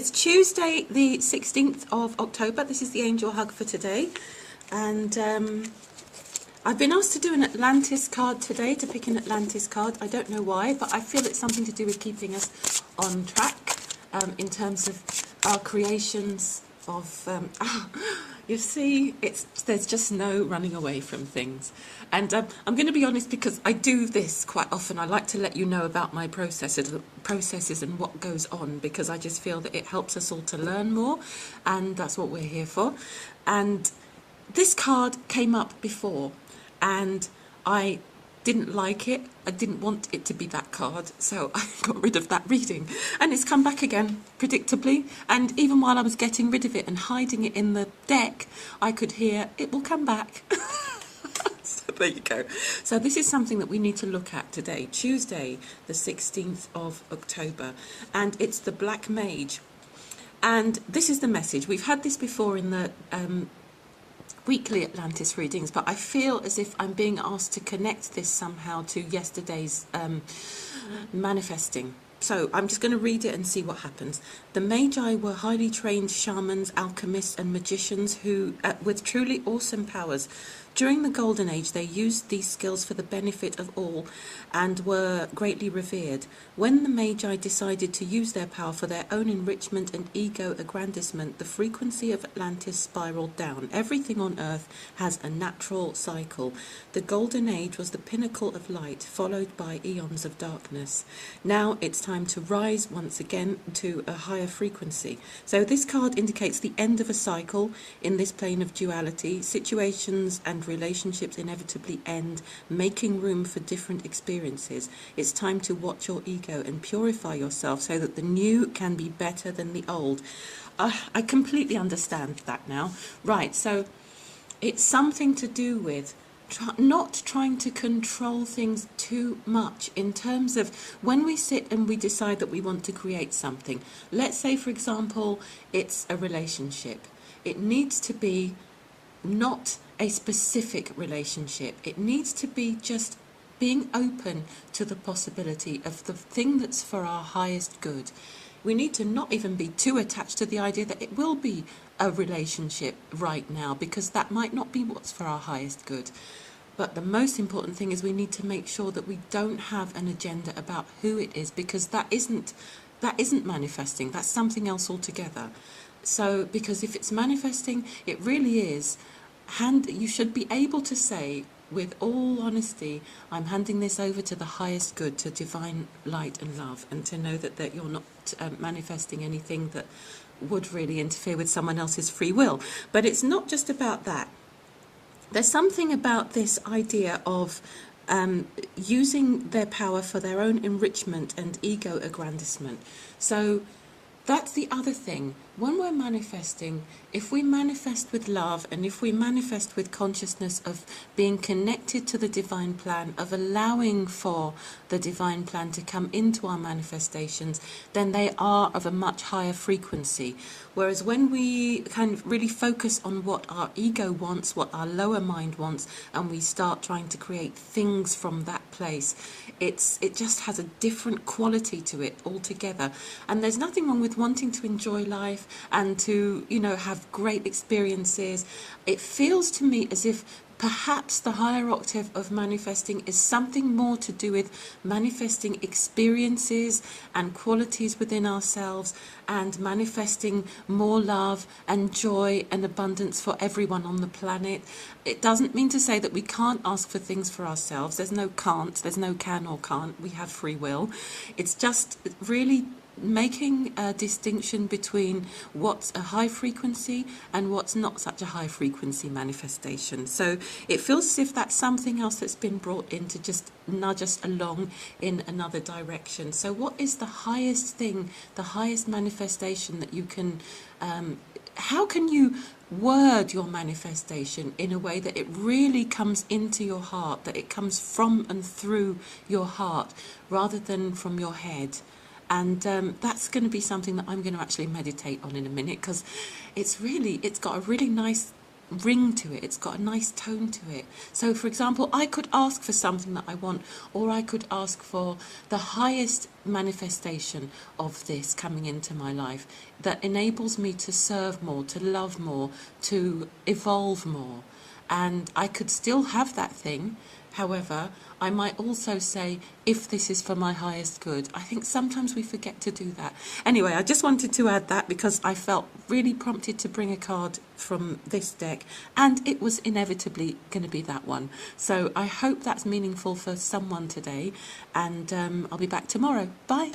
it's Tuesday, the 16th of October. This is the Angel Hug for today. And I've been asked to do an Atlantis card today, to pick an Atlantis card. I don't know why, but I feel it's something to do with keeping us on track in terms of our creations of... you see, there's just no running away from things. And I'm going to be honest, because I do this quite often. I like to let you know about my processes and what goes on, because I just feel that it helps us all to learn more, and that's what we're here for. And this card came up before, and I didn't like it. I didn't want it to be that card, so I got rid of that reading. And it's come back again, predictably. And even while I was getting rid of it and hiding it in the deck, I could hear, it will come back. So there you go. So this is something that we need to look at today, Tuesday, the 16th of October. And it's the Black Mage. And this is the message. We've had this before in the... weekly Atlantis readings, but I feel as if I'm being asked to connect this somehow to yesterday's manifesting. So I'm just going to read it and see what happens. The Magi were highly trained shamans, alchemists and magicians who, with truly awesome powers. During the Golden Age, they used these skills for the benefit of all and were greatly revered. When the Magi decided to use their power for their own enrichment and ego aggrandizement, the frequency of Atlantis spiraled down. Everything on Earth has a natural cycle. The Golden Age was the pinnacle of light, followed by eons of darkness. Now it's time to rise once again to a higher frequency. So this card indicates the end of a cycle in this plane of duality. Situations and relationships inevitably end, making room for different experiences. It's time to watch your ego and purify yourself so that the new can be better than the old. I completely understand that now. Right, so it's something to do with not trying to control things too much in terms of when we sit and we decide that we want to create something. Let's say, for example, it's a relationship. It needs to be not a specific relationship. It needs to be just being open to the possibility of the thing that's for our highest good. We need to not even be too attached to the idea that it will be a relationship right now, because that might not be what's for our highest good. But the most important thing is we need to make sure that we don't have an agenda about who it is, because that isn't manifesting. That's something else altogether. So, because if it's manifesting, it really is. You should be able to say, with all honesty, I'm handing this over to the highest good, to divine light and love, and to know that you're not manifesting anything that would really interfere with someone else's free will. But it's not just about that. There's something about this idea of using their power for their own enrichment and ego aggrandizement. So that's the other thing. When we're manifesting, if we manifest with love and if we manifest with consciousness of being connected to the divine plan, of allowing for the divine plan to come into our manifestations, then they are of a much higher frequency. Whereas when we kind of really focus on what our ego wants, what our lower mind wants, and we start trying to create things from that place, it just has a different quality to it altogether. And there's nothing wrong with wanting to enjoy life and to, have great experiences. It feels to me as if perhaps the higher octave of manifesting is something more to do with manifesting experiences and qualities within ourselves, and manifesting more love and joy and abundance for everyone on the planet. It doesn't mean to say that we can't ask for things for ourselves. There's no can't, there's no can or can't. We have free will. It's just really making a distinction between what's a high frequency and what's not such a high frequency manifestation. So it feels as if that's something else that's been brought in to just nudge us along in another direction. So what is the highest thing, the highest manifestation that you can, how can you word your manifestation in a way that it really comes into your heart, that it comes from and through your heart rather than from your head? And that's going to be something that I'm going to actually meditate on in a minute, because it's got a really nice ring to it. It's got a nice tone to it. So, for example, I could ask for something that I want, or I could ask for the highest manifestation of this coming into my life that enables me to serve more, to love more, to evolve more. And I could still have that thing. However, I might also say, if this is for my highest good. I think sometimes we forget to do that. Anyway, I just wanted to add that because I felt really prompted to bring a card from this deck, and it was inevitably going to be that one. So I hope that's meaningful for someone today, and I'll be back tomorrow. Bye.